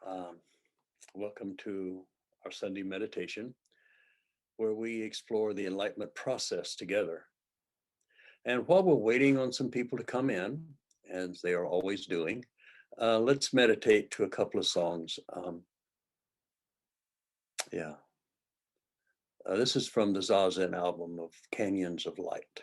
Um, Welcome to our Sunday meditation, where we explore the enlightenment process together. And while we're waiting on some people to come in, as they are always doing, let's meditate to a couple of songs. Yeah, this is from the Zazen album of Canyons of Light.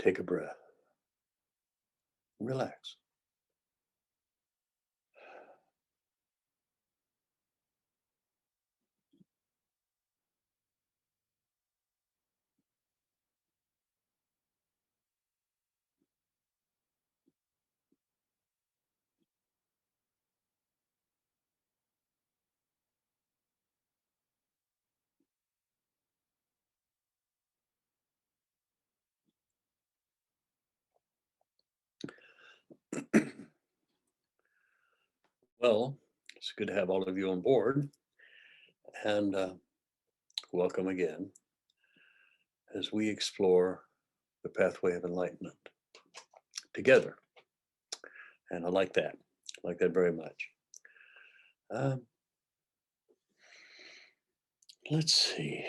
Take a breath. Relax. Well, it's good to have all of you on board, and welcome again as we explore the pathway of enlightenment together. And I like that. I like that very much. Um, let's see.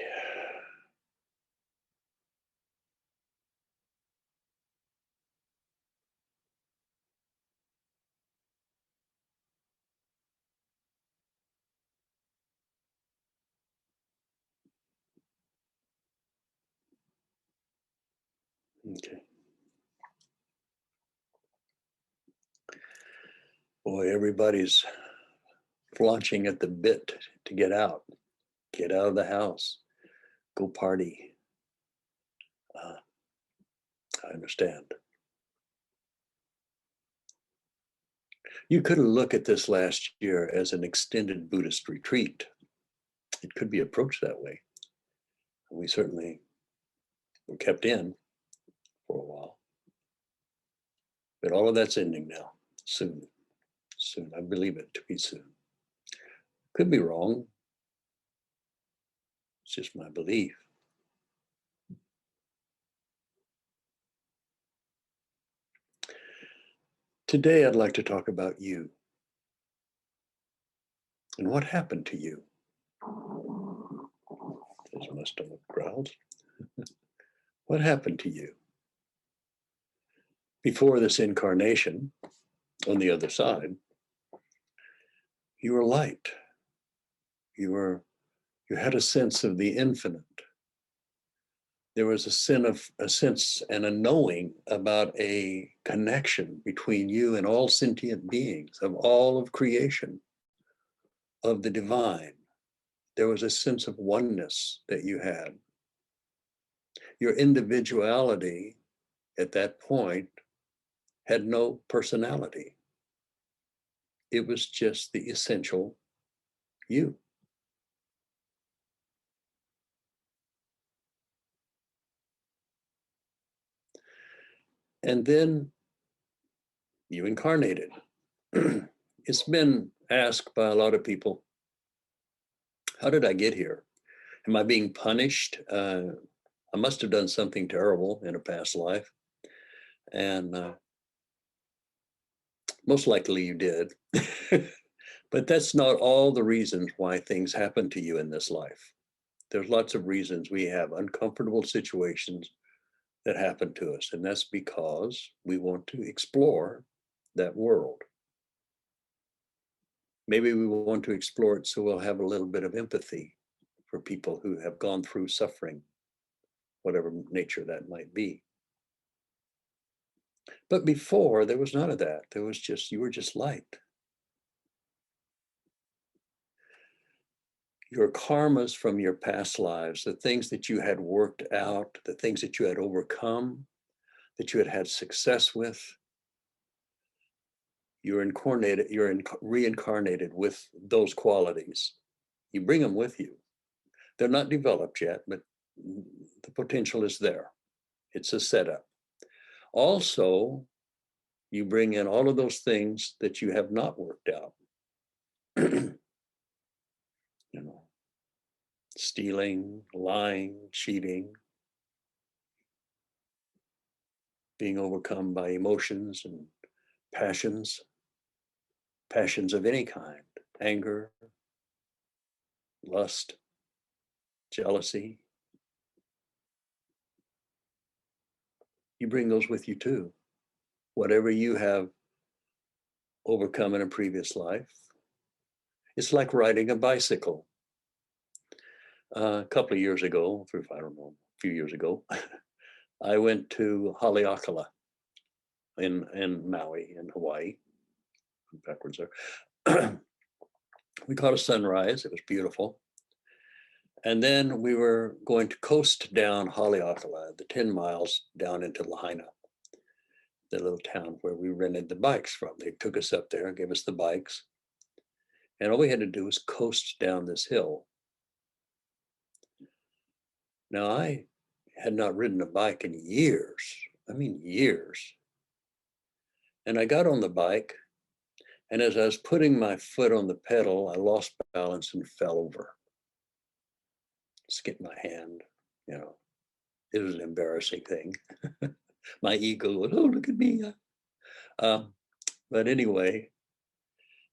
Okay. Boy, everybody's flaunching at the bit to get out of the house, go party. I understand. You could look at this last year as an extended Buddhist retreat. It could be approached that way. We certainly were kept in for a while. But all of that's ending now, soon. Soon. I believe it to be soon. Could be wrong. It's just my belief. Today, I'd like to talk about you and what happened to you. There's my stomach growls. What happened to you? Before this incarnation, on the other side, you were light. You had a sense of the infinite. There was a sense and a knowing about a connection between you and all sentient beings, of all of creation, of the divine. There was a sense of oneness that you had. Your individuality at that point had no personality. It was just the essential you. And then you incarnated. It's been asked by a lot of people, how did I get here? Am I being punished? I must have done something terrible in a past life. And most likely you did. But that's not all the reasons why things happen to you in this life. There's lots of reasons we have uncomfortable situations that happen to us. And that's because we want to explore that world. Maybe we want to explore it so we'll have a little bit of empathy for people who have gone through suffering, whatever nature that might be. But before, there was none of that. There was just, you were just light. Your karmas from your past lives, the things that you had worked out, the things that you had overcome, that you had had success with, you're reincarnated with those qualities. You bring them with you. They're not developed yet, but the potential is there. It's a setup. Also, you bring in all of those things that you have not worked out. You know, stealing, lying, cheating, being overcome by emotions and passions of any kind, anger, lust, jealousy. You bring those with you too. Whatever you have overcome in a previous life. It's like riding a bicycle. A couple of years ago, I don't know, a few years ago, I went to Haleakala in Maui, in Hawaii. Backwards there. We caught a sunrise. It was beautiful. And then we were going to coast down Haleakala, the 10 miles down into Lahaina, the little town where we rented the bikes from. They took us up there and gave us the bikes. And all we had to do was coast down this hill. Now, I had not ridden a bike in years. I mean, years. And I got on the bike, and as I was putting my foot on the pedal, I lost balance and fell over. Skipped my hand, you know. It was an embarrassing thing. My ego was, oh, look at me. But anyway,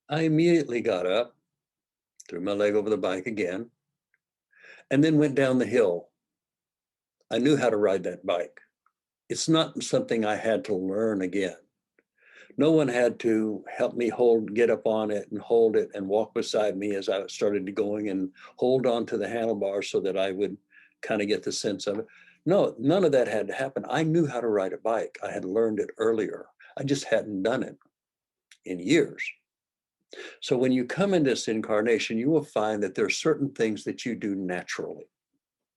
I immediately got up, threw my leg over the bike again, and then went down the hill. I knew how to ride that bike. It's not something I had to learn again. No one had to help me get up on it and hold it and walk beside me as I started going and hold on to the handlebars so that I would kind of get the sense of it. No, none of that had to happen. I knew how to ride a bike. I had learned it earlier. I just hadn't done it in years. So when you come in this incarnation, you will find that there are certain things that you do naturally.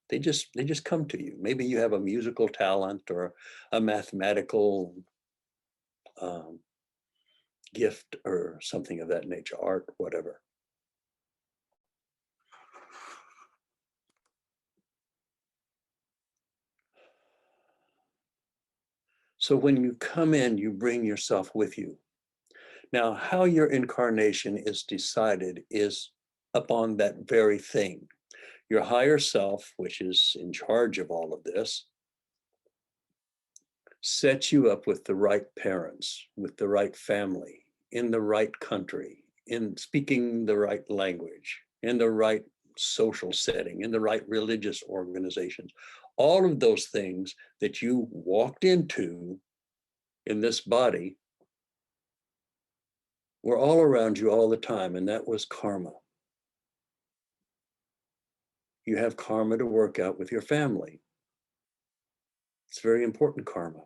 They just come to you. Maybe you have a musical talent or a mathematical gift or something of that nature, art, whatever. So when you come in, you bring yourself with you. Now, how your incarnation is decided is upon that very thing. Your higher self, which is in charge of all of this, sets you up with the right parents, with the right family, in the right country, in speaking the right language, in the right social setting, in the right religious organizations. All of those things that you walked into in this body were all around you all the time, and that was karma. You have karma to work out with your family. It's very important karma.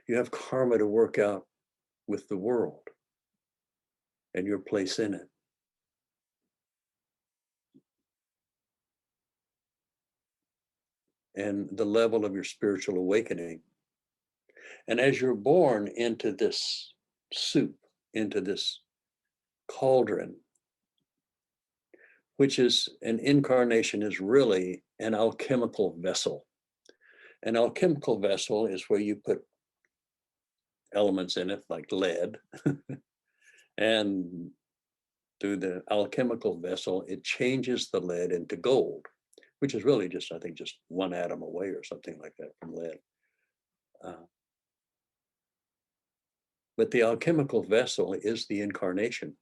You have karma to work out with the world and your place in it. And the level of your spiritual awakening. And as you're born into this soup, into this cauldron, which is an incarnation, is really an alchemical vessel. An alchemical vessel is where you put elements in it like lead, and through the alchemical vessel, it changes the lead into gold, which is really just, I think, just one atom away or something like that from lead. But the alchemical vessel is the incarnation.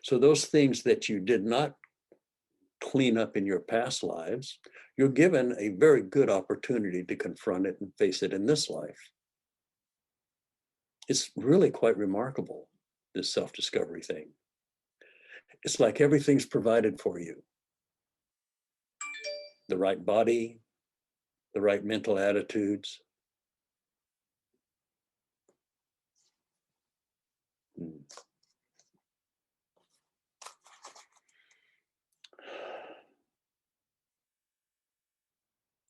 So those things that you did not clean up in your past lives, you're given a very good opportunity to confront it and face it in this life. It's really quite remarkable, this self-discovery thing. It's like everything's provided for you. The right body, the right mental attitudes.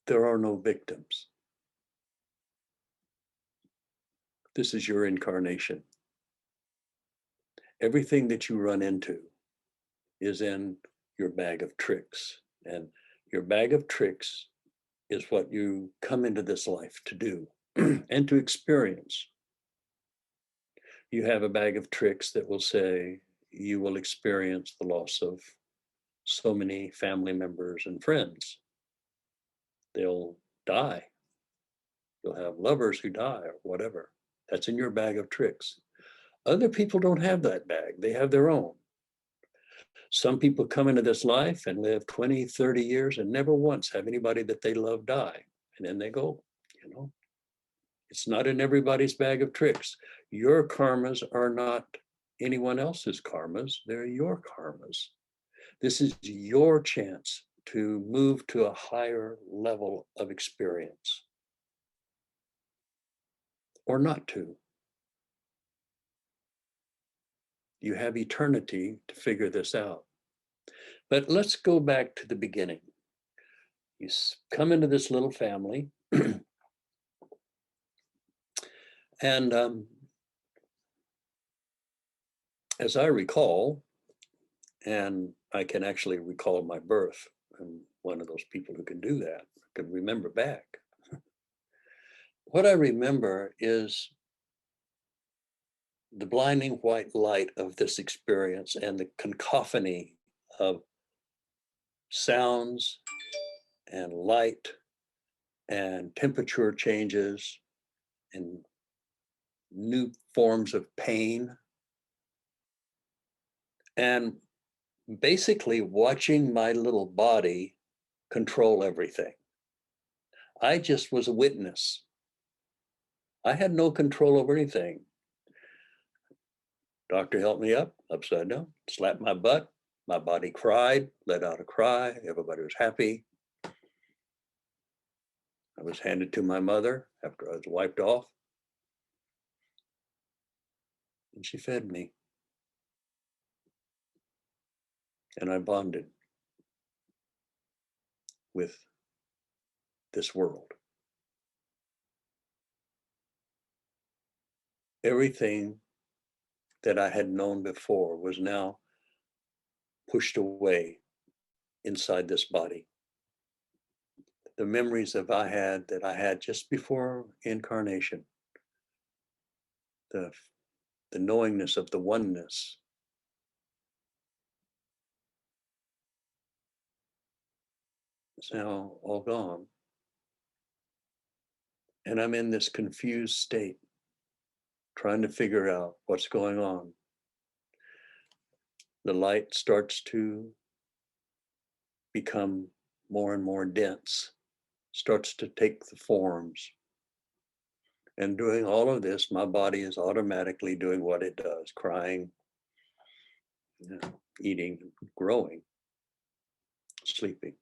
There are no victims. This is your incarnation. Everything that you run into is in your bag of tricks. And your bag of tricks is what you come into this life to do and to experience. You have a bag of tricks that will say you will experience the loss of so many family members and friends. They'll die. You'll have lovers who die or whatever. That's in your bag of tricks. Other people don't have that bag. They have their own. Some people come into this life and live 20, 30 years and never once have anybody that they love die. And then they go, you know. It's not in everybody's bag of tricks. Your karmas are not anyone else's karmas. They're your karmas. This is your chance to move to a higher level of experience or not to. You have eternity to figure this out. But let's go back to the beginning. You come into this little family, and as I recall, and I can actually recall my birth, I'm one of those people who can do that, can remember back. What I remember is the blinding white light of this experience and the cacophony of sounds and light and temperature changes and new forms of pain. And basically watching my little body control everything. I just was a witness. I had no control over anything. Doctor helped me up, upside down, slapped my butt. My body cried, let out a cry. Everybody was happy. I was handed to my mother after I was wiped off. And she fed me. And I bonded with this world. Everything that I had known before was now pushed away inside this body. The memories that I had just before incarnation, the knowingness of the oneness, is now all gone. And I'm in this confused state, trying to figure out what's going on. The light starts to become more and more dense, starts to take the forms. And doing all of this, my body is automatically doing what it does, crying, eating, growing, sleeping.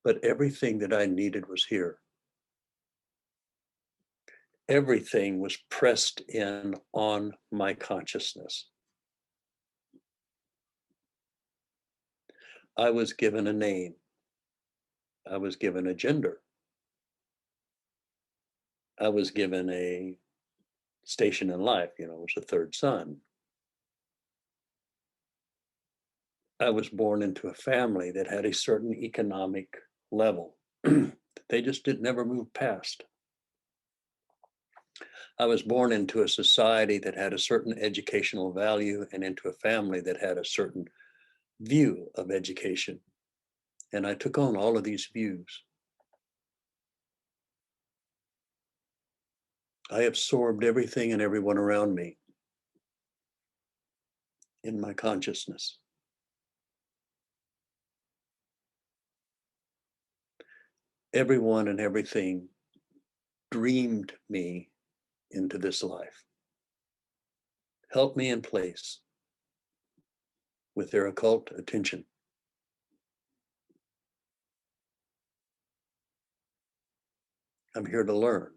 But everything that I needed was here. Everything was pressed in on my consciousness. I was given a name. I was given a gender. I was given a station in life, was a third son. I was born into a family that had a certain economic level that they just never move past. I was born into a society that had a certain educational value and into a family that had a certain view of education. And I took on all of these views. I absorbed everything and everyone around me in my consciousness. Everyone and everything dreamed me into this life, held me in place with their occult attention. I'm here to learn.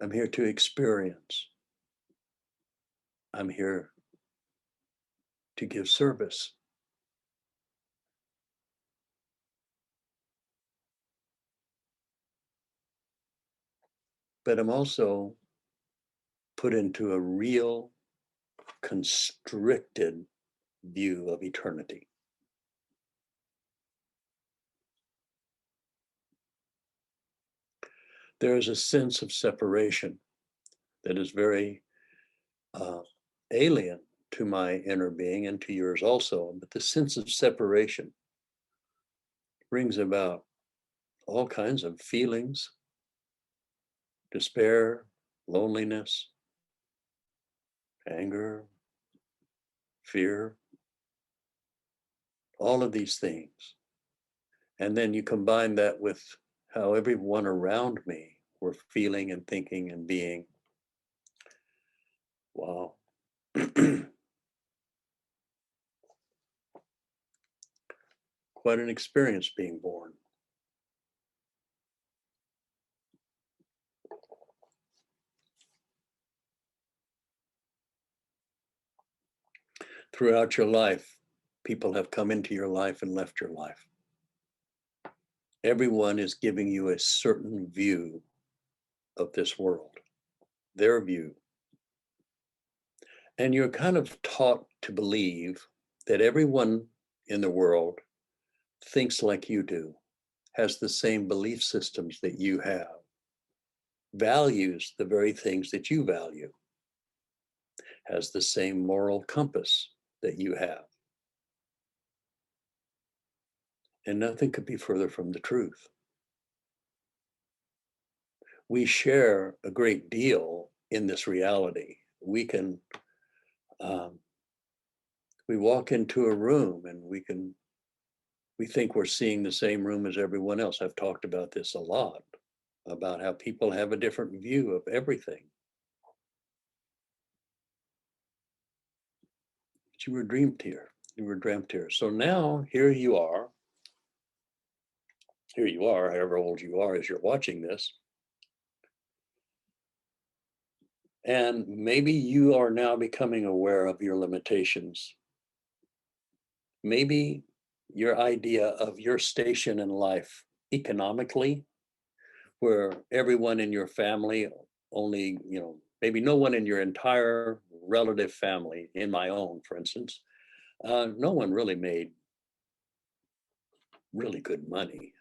I'm here to experience. I'm here to give service. But I'm also put into a real constricted view of eternity. There is a sense of separation that is very alien to my inner being and to yours also. But the sense of separation brings about all kinds of feelings, despair, loneliness, anger, fear, all of these things. And then you combine that with how everyone around me were feeling and thinking and being. Wow. Quite an experience being born. Throughout your life, people have come into your life and left your life. Everyone is giving you a certain view of this world, their view. And you're kind of taught to believe that everyone in the world thinks like you do, has the same belief systems that you have, values the very things that you value, has the same moral compass that you have. And nothing could be further from the truth. We share a great deal in this reality. We can, we walk into a room and we think we're seeing the same room as everyone else. I've talked about this a lot, about how people have a different view of everything. But you were dreamed here. You were dreamt here. So now here you are. Here you are, however old you are as you're watching this. And maybe you are now becoming aware of your limitations. Maybe your idea of your station in life economically, where everyone in your family only, maybe no one in your entire relative family, in my own, for instance, no one really made really good money.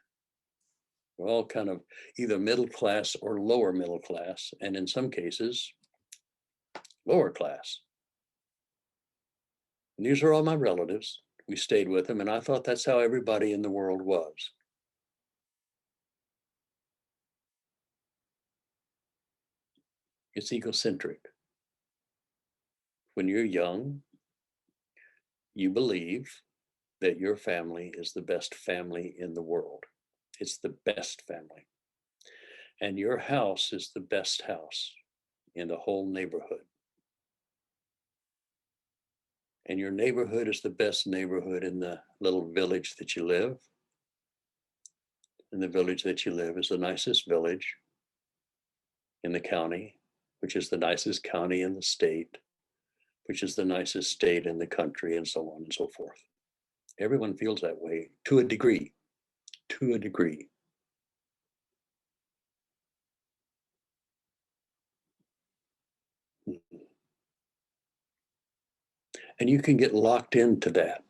We're all kind of either middle class or lower middle class, and in some cases, lower class. And these are all my relatives. We stayed with them, and I thought that's how everybody in the world was. It's egocentric. When you're young, you believe that your family is the best family in the world. It's the best family. And your house is the best house in the whole neighborhood. And your neighborhood is the best neighborhood in the little village that you live. And the village that you live is the nicest village in the county, which is the nicest county in the state, which is the nicest state in the country, and so on and so forth. Everyone feels that way to a degree, to a degree. And you can get locked into that,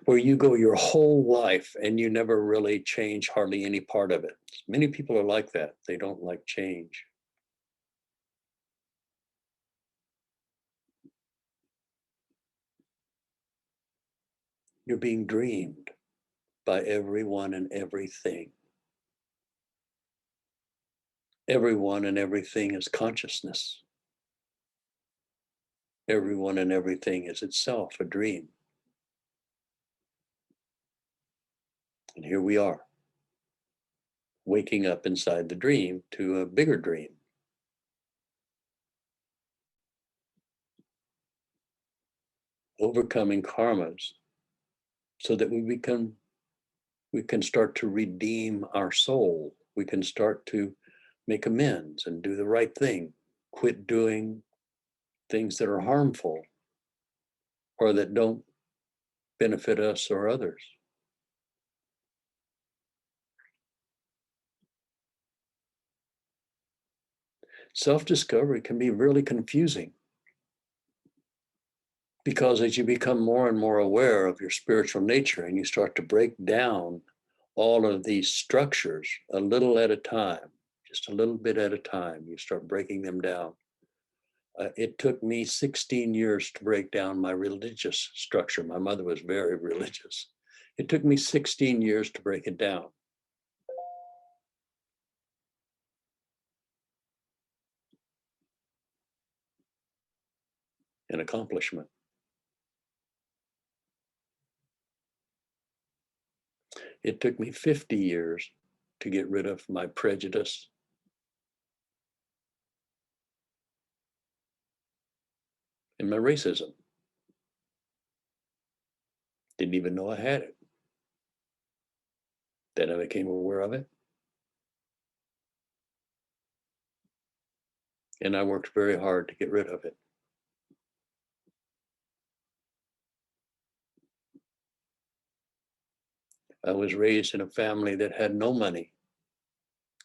where you go your whole life and you never really change hardly any part of it. Many people are like that. They don't like change. You're being dreamed by everyone and everything. Everyone and everything is consciousness. Everyone and everything is itself a dream. And here we are, waking up inside the dream to a bigger dream. Overcoming karmas so that we can start to redeem our soul. We can start to make amends and do the right thing. Quit doing things that are harmful or that don't benefit us or others. Self-discovery can be really confusing because as you become more and more aware of your spiritual nature and you start to break down all of these structures a little at a time, just a little bit at a time, you start breaking them down. It took me 16 years to break down my religious structure. My mother was very religious. It took me 16 years to break it down. An accomplishment. It took me 50 years to get rid of my prejudice, in my racism. Didn't even know I had it. Then I became aware of it. And I worked very hard to get rid of it. I was raised in a family that had no money.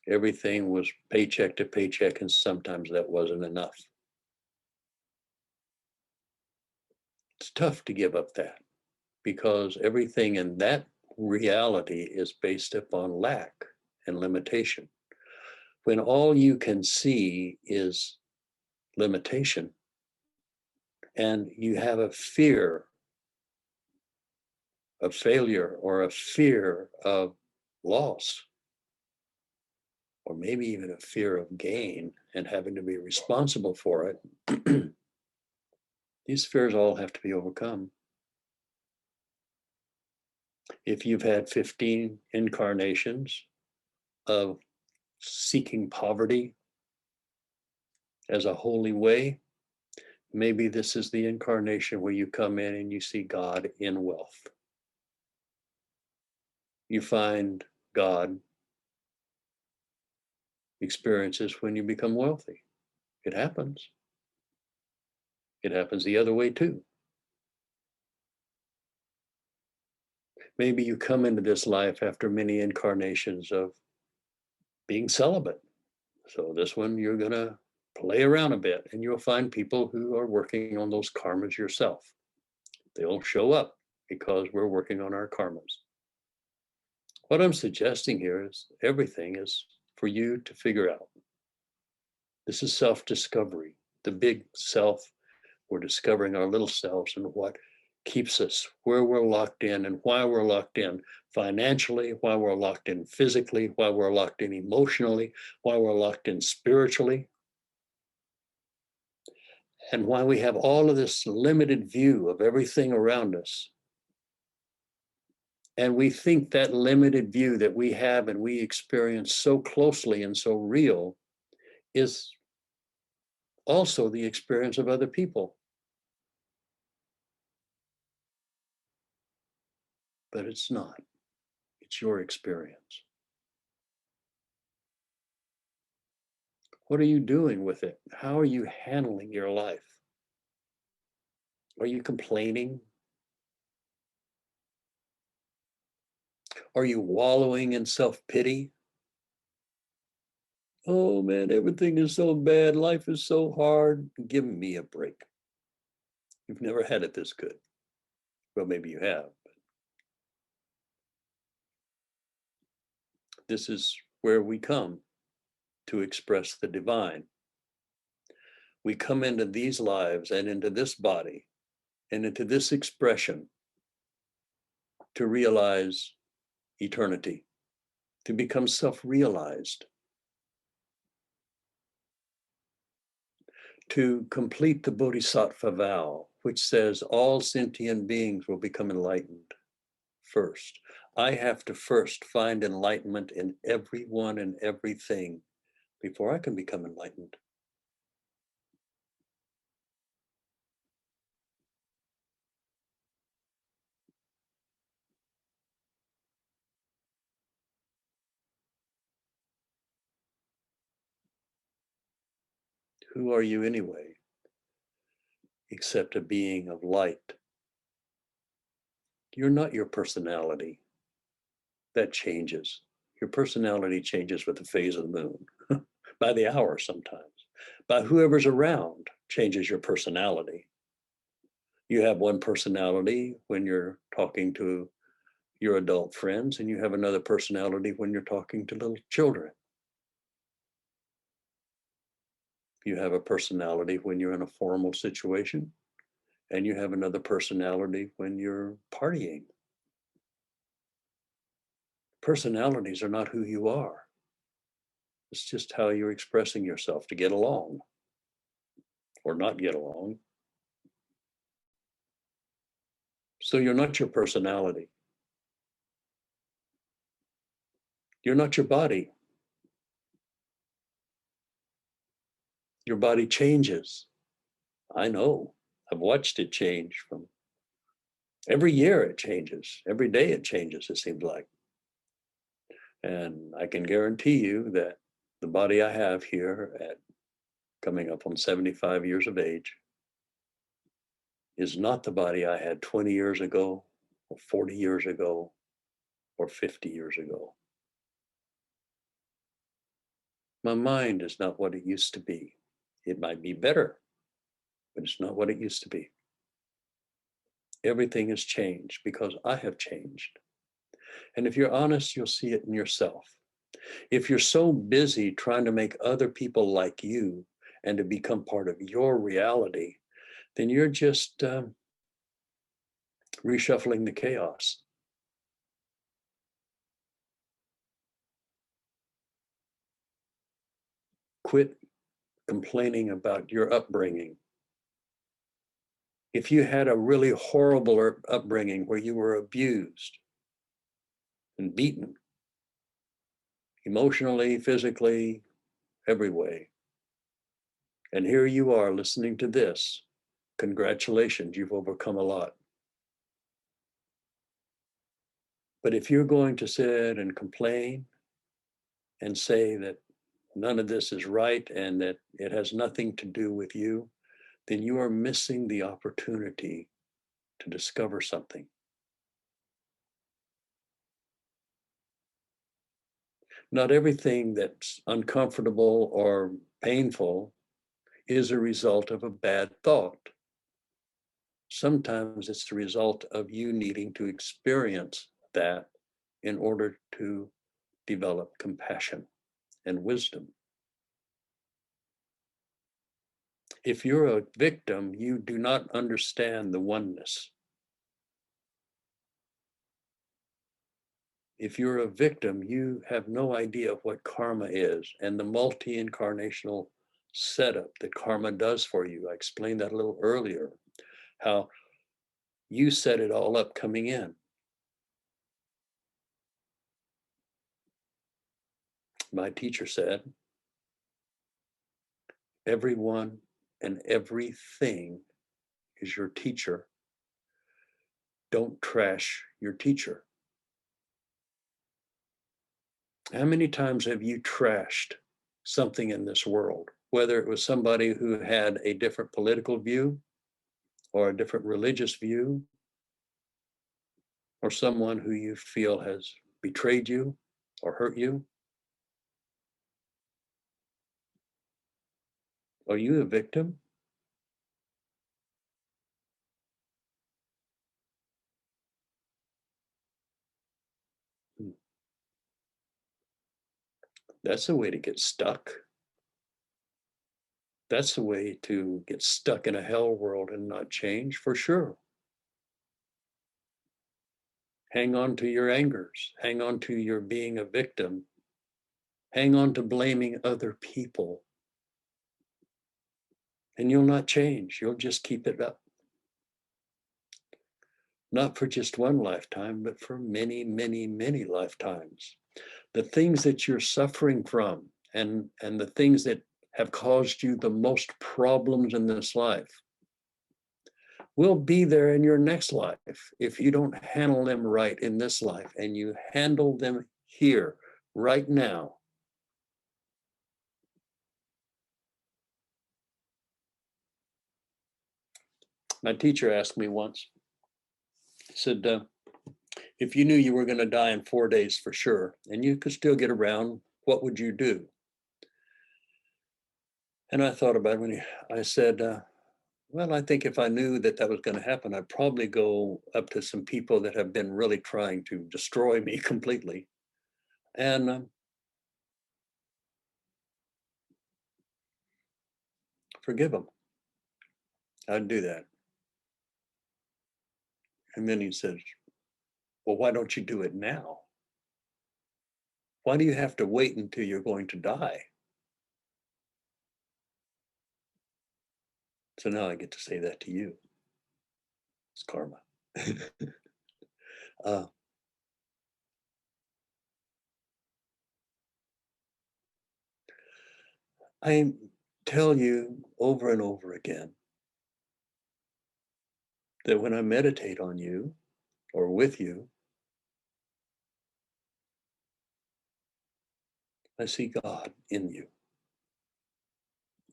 Everything was paycheck to paycheck, and sometimes that wasn't enough. It's tough to give up that because everything in that reality is based upon lack and limitation. When all you can see is limitation and you have a fear of failure or a fear of loss, or maybe even a fear of gain and having to be responsible for it, these fears all have to be overcome. If you've had 15 incarnations of seeking poverty as a holy way, maybe this is the incarnation where you come in and you see God in wealth. You find God experiences when you become wealthy. It happens. It happens the other way too. Maybe you come into this life after many incarnations of being celibate. So this one, you're going to play around a bit and you'll find people who are working on those karmas yourself. They'll show up because we're working on our karmas. What I'm suggesting here is everything is for you to figure out. This is self-discovery, the big self. We're discovering our little selves and what keeps us, where we're locked in and why we're locked in financially, why we're locked in physically, why we're locked in emotionally, why we're locked in spiritually, and why we have all of this limited view of everything around us. And we think that limited view that we have and we experience so closely and so real is also the experience of other people. But it's not. It's your experience. What are you doing with it? How are you handling your life? Are you complaining? Are you wallowing in self-pity? Oh man, everything is so bad. Life is so hard. Give me a break. You've never had it this good. Well, maybe you have. But this is where we come to express the divine. We come into these lives and into this body and into this expression to realize eternity, to become self-realized, to complete the Bodhisattva vow, which says all sentient beings will become enlightened first. I have to first find enlightenment in everyone and everything before I can become enlightened. Who are you anyway, except a being of light? You're not your personality. That changes. Your personality changes with the phase of the moon, by the hour sometimes. By whoever's around changes your personality. You have one personality when you're talking to your adult friends, and you have another personality when you're talking to little children. You have a personality when you're in a formal situation, and you have another personality when you're partying. Personalities are not who you are. It's just how you're expressing yourself to get along or not get along. So you're not your personality. You're not your body. Your body changes. I know. I've watched it change from every year it changes. Every day it changes, it seems like. And I can guarantee you that the body I have here at coming up on 75 years of age is not the body I had 20 years ago, or 40 years ago, or 50 years ago. My mind is not what it used to be. It might be better, but it's not what it used to be. Everything has changed because I have changed. And if you're honest, you'll see it in yourself. If you're so busy trying to make other people like you and to become part of your reality, then you're just reshuffling the chaos. Quit complaining about your upbringing. If you had a really horrible upbringing where you were abused and beaten, emotionally, physically, every way, and here you are listening to this, congratulations, you've overcome a lot. But if you're going to sit and complain and say that none of this is right and that it has nothing to do with you, then you are missing the opportunity to discover something. Not everything that's uncomfortable or painful is a result of a bad thought. Sometimes it's the result of you needing to experience that in order to develop compassion and wisdom. If you're a victim, you do not understand the oneness. If you're a victim, you have no idea what karma is and the multi-incarnational setup that karma does for you. I explained that a little earlier, how you set it all up coming in. My teacher said, everyone and everything is your teacher. Don't trash your teacher. How many times have you trashed something in this world, whether it was somebody who had a different political view or a different religious view, or someone who you feel has betrayed you or hurt you? Are you a victim? That's a way to get stuck. That's a way to get stuck in a hell world and not change, for sure. Hang on to your angers. Hang on to your being a victim. Hang on to blaming other people. And you'll not change. You'll just keep it up. Not for just one lifetime, but for many, many, many lifetimes. The things that you're suffering from and the things that have caused you the most problems in this life will be there in your next life if you don't handle them right in this life and you handle them here, right now. My teacher asked me once, he said, if you knew you were going to die in 4 days for sure, and you could still get around, what would you do? And I thought about it when I said, well, I think if I knew that that was going to happen, I'd probably go up to some people that have been really trying to destroy me completely and forgive them. I'd do that. And then he says, well, why don't you do it now? Why do you have to wait until you're going to die? So now I get to say that to you. It's karma. uh, I tell you over and over again, that when I meditate on you or with you, I see God in you.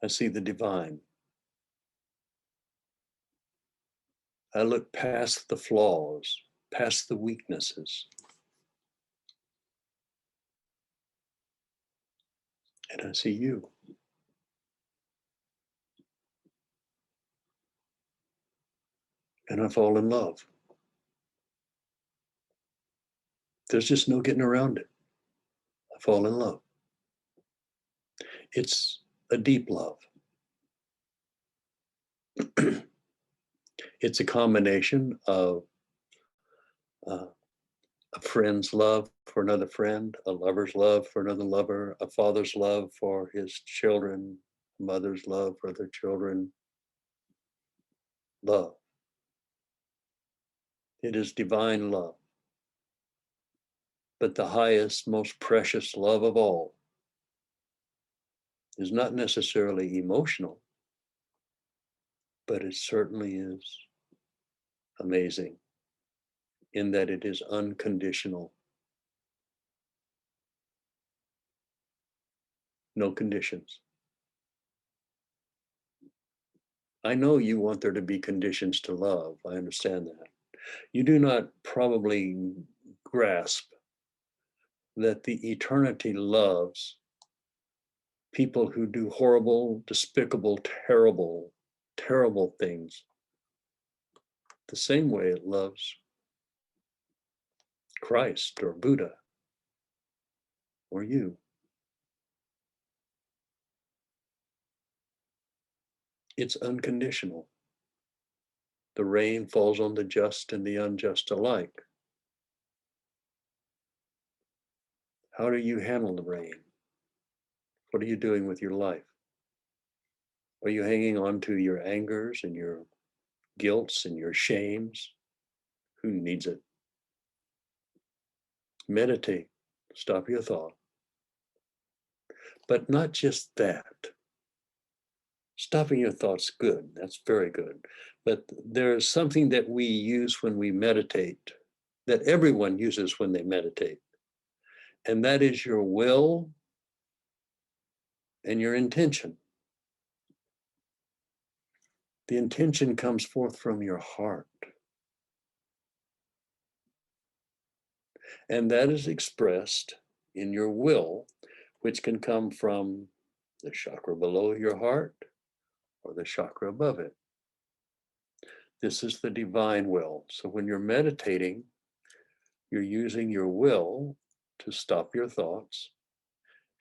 I see the divine. I look past the flaws, past the weaknesses, and I see you. And I fall in love. There's just no getting around it. I fall in love. It's a deep love. It's a combination of a friend's love for another friend, a lover's love for another lover, a father's love for his children, a mother's love for their children. Love. It is divine love. But the highest, most precious love of all is not necessarily emotional, but it certainly is amazing in that it is unconditional. No conditions. I know you want there to be conditions to love. I understand that. You do not probably grasp that the eternity loves people who do horrible, despicable, terrible, terrible things the same way it loves Christ or Buddha or you. It's unconditional. The rain falls on the just and the unjust alike. How do you handle the rain? What are you doing with your life? Are you hanging on to your angers and your guilts and your shames? Who needs it? Meditate, stop your thought. But not just that. Stopping your thoughts, good, that's very good. But there's something that we use when we meditate, that everyone uses when they meditate. And that is your will and your intention. The intention comes forth from your heart. And that is expressed in your will, which can come from the chakra below your heart or the chakra above it. This is the divine will. So when you're meditating, you're using your will to stop your thoughts,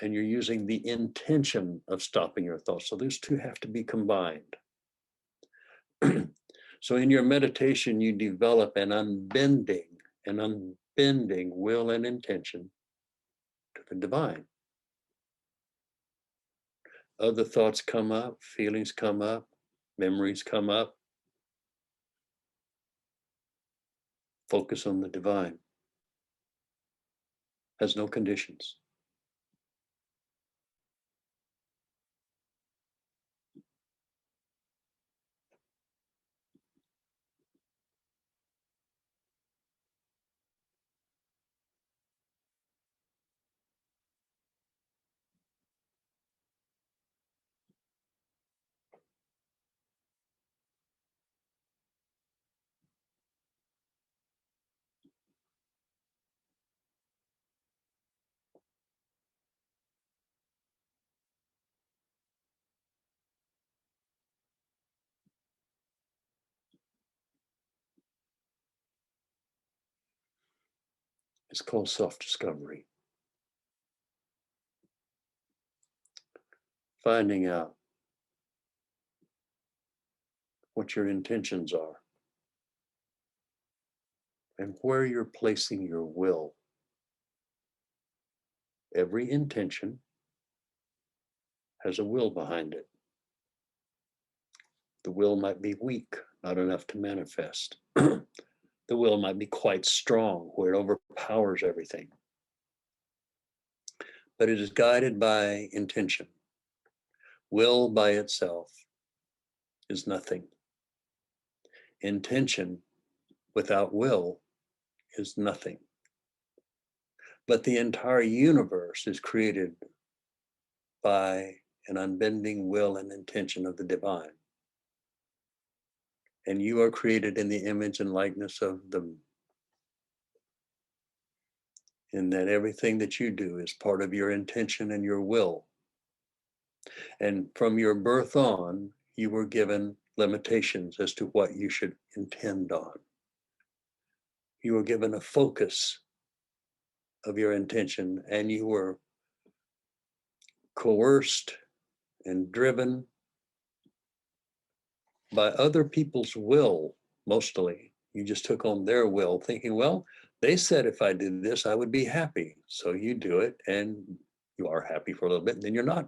and you're using the intention of stopping your thoughts. So those two have to be combined. So in your meditation, you develop an unbending will and intention to the divine. Other thoughts come up, feelings come up, memories come up. Focus on the divine. Has no conditions. It's called self-discovery. Finding out what your intentions are and where you're placing your will. Every intention has a will behind it. The will might be weak, not enough to manifest. The will might be quite strong, where it overpowers everything. But it is guided by intention. Will by itself is nothing. Intention without will is nothing. But the entire universe is created by an unbending will and intention of the divine. And you are created in the image and likeness of them. In that everything that you do is part of your intention and your will. And from your birth on, you were given limitations as to what you should intend on. You were given a focus of your intention, and you were coerced and driven by other people's will, mostly. You just took on their will, thinking, well, they said if I did this, I would be happy. So you do it, and you are happy for a little bit, and then you're not.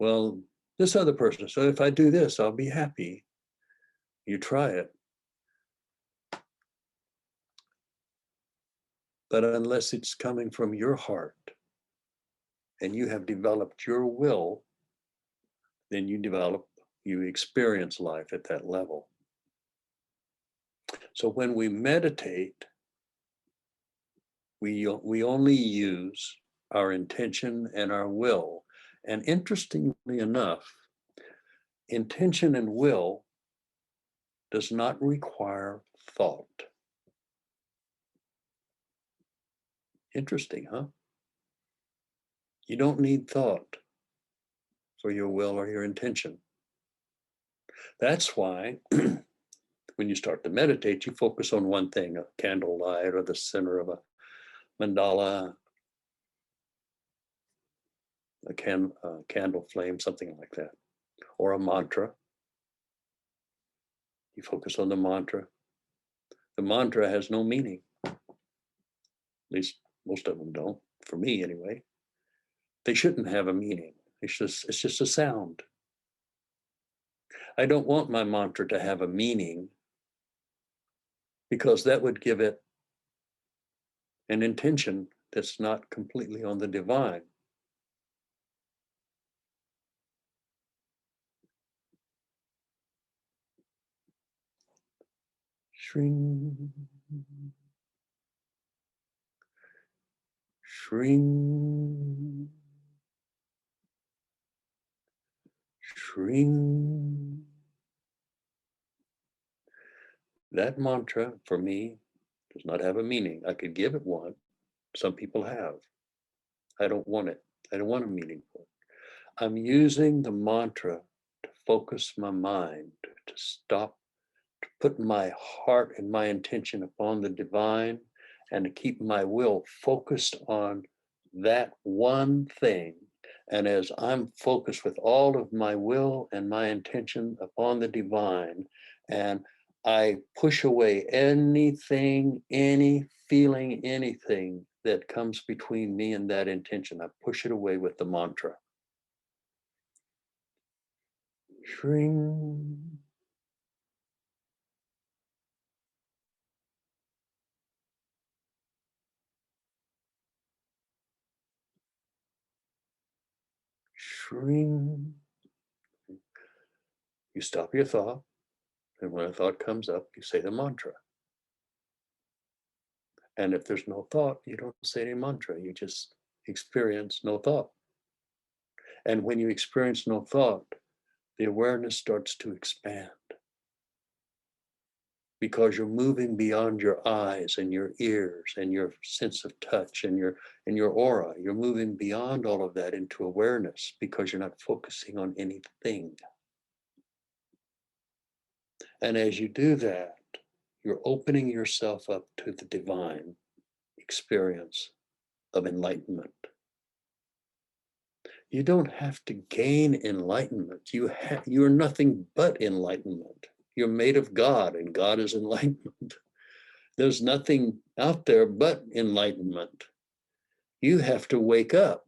Well, this other person, so if I do this, I'll be happy. You try it. But unless it's coming from your heart and you have developed your will, then you experience life at that level. So when we meditate, we only use our intention and our will. And interestingly enough, intention and will does not require thought. Interesting, huh? You don't need thought for your will or your intention. That's why when you start to meditate, you focus on one thing, a candlelight or the center of a mandala, a candle flame, something like that, or a mantra. You focus on the mantra. The mantra has no meaning. At least most of them don't, for me anyway. They shouldn't have a meaning. It's just a sound. I don't want my mantra to have a meaning because that would give it an intention that's not completely on the divine. Shring, shring, shring. That mantra for me does not have a meaning. I could give it one. Some people have. I don't want it. I don't want a meaning for it. I'm using the mantra to focus my mind, to stop, to put my heart and my intention upon the divine, and to keep my will focused on that one thing. And as I'm focused with all of my will and my intention upon the divine, and I push away anything, any feeling, anything that comes between me and that intention, I push it away with the mantra. Shring. Shring. You stop your thought, and when a thought comes up, you say the mantra. And if there's no thought, you don't say any mantra, you just experience no thought. And when you experience no thought, the awareness starts to expand because you're moving beyond your eyes and your ears and your sense of touch and your aura. You're moving beyond all of that into awareness because you're not focusing on anything. And as you do that, you're opening yourself up to the divine experience of enlightenment. You don't have to gain enlightenment. You're nothing but enlightenment. You're made of God, and God is enlightenment. There's nothing out there but enlightenment. You have to wake up.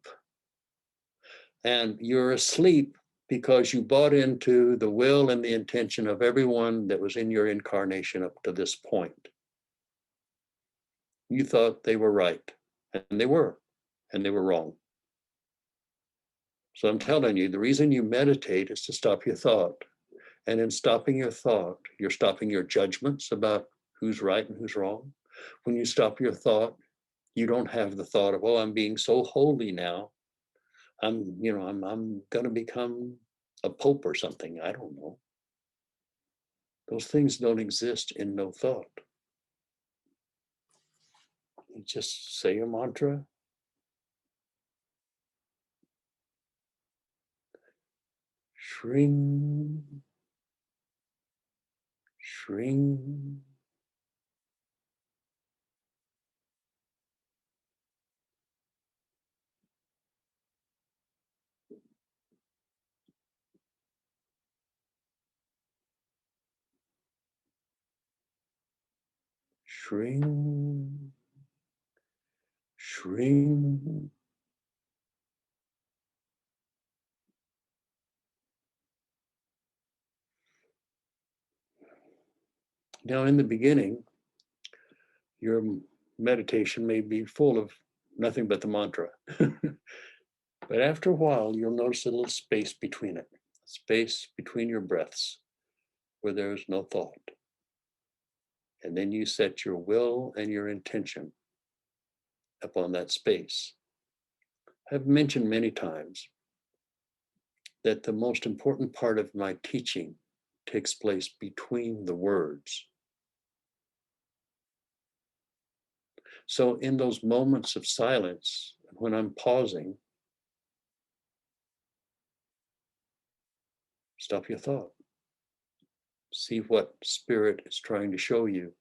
And you're asleep because you bought into the will and the intention of everyone that was in your incarnation up to this point. You thought they were right, and they were wrong. So I'm telling you, the reason you meditate is to stop your thought. And in stopping your thought, you're stopping your judgments about who's right and who's wrong. When you stop your thought, you don't have the thought of, oh, I'm being so holy now. I'm going to become a pope or something. I don't know. Those things don't exist in no thought. You just say a mantra. Shring, shring. Shring, shring. Now, in the beginning, your meditation may be full of nothing but the mantra. But after a while, you'll notice a little space between it, space between your breaths where there is no thought. And then you set your will and your intention upon that space. I've mentioned many times that the most important part of my teaching takes place between the words. So in those moments of silence, when I'm pausing, stop your thought. See what spirit is trying to show you.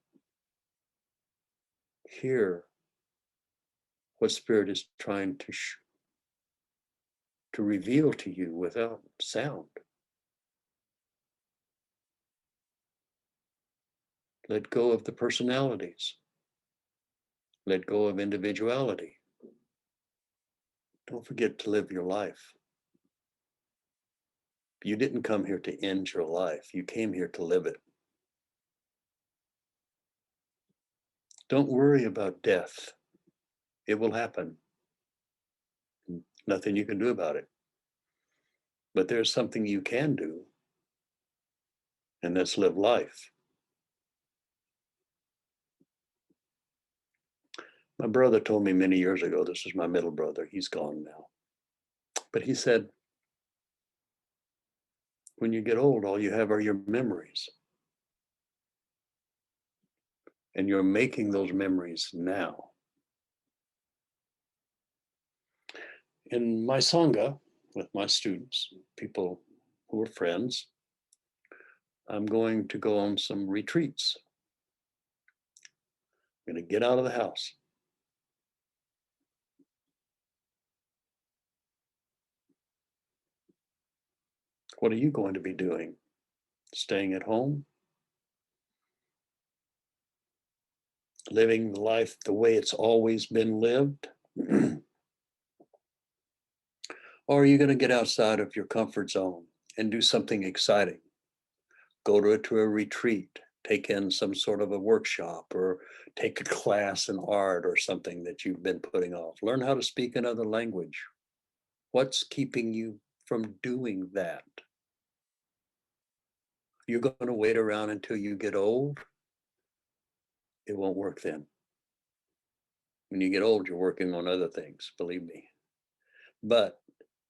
Hear what spirit is trying to reveal to you without sound. Let go of the personalities. Let go of individuality. Don't forget to live your life. You didn't come here to end your life. You came here to live it. Don't worry about death. It will happen. Nothing you can do about it. But there's something you can do, and that's live life. My brother told me many years ago, this is my middle brother, he's gone now. But he said, when you get old, all you have are your memories. And you're making those memories now. In my Sangha, with my students, people who are friends, I'm going to go on some retreats. I'm going to get out of the house. What are you going to be doing? Staying at home? Living life the way it's always been lived? Or are you going to get outside of your comfort zone and do something exciting? Go to a retreat, take in some sort of a workshop, or take a class in art or something that you've been putting off. Learn how to speak another language. What's keeping you from doing that? You're going to wait around until you get old? It won't work then. When you get old, you're working on other things, believe me. But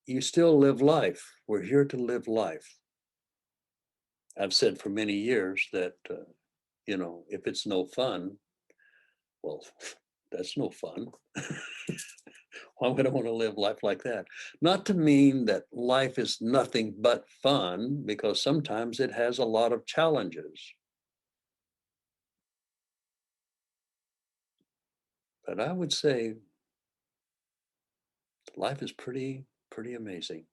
you still live life. We're here to live life. I've said for many years that, if it's no fun, well, that's no fun. Why would I want to live life like that? Not to mean that life is nothing but fun, because sometimes it has a lot of challenges. But I would say life is pretty amazing.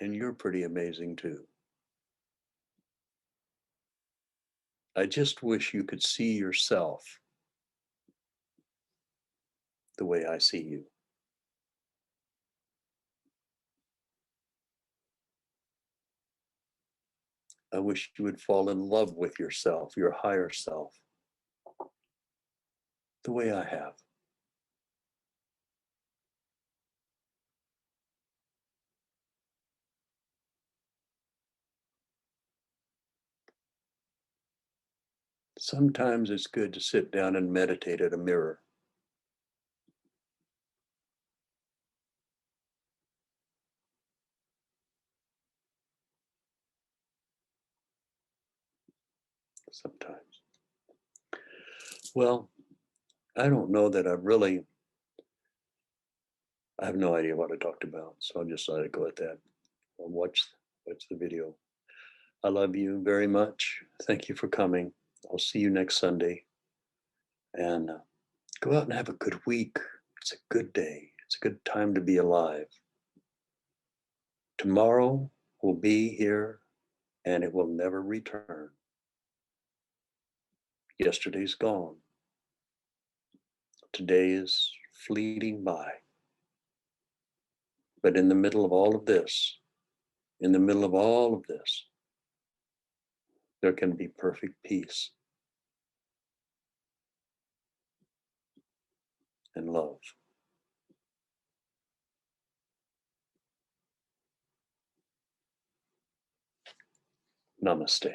And you're pretty amazing too. I just wish you could see yourself the way I see you. I wish you would fall in love with yourself, your higher self, the way I have. Sometimes it's good to sit down and meditate at a mirror. Sometimes. Well, I don't know that I have no idea what I talked about, so I'll just let it go at that. I'll watch the video. I love you very much. Thank you for coming. I'll see you next Sunday. And go out and have a good week. It's a good day. It's a good time to be alive. Tomorrow will be here and it will never return. Yesterday's gone. Today is fleeting by. But in the middle of all of this, there can be perfect peace and love. Namaste.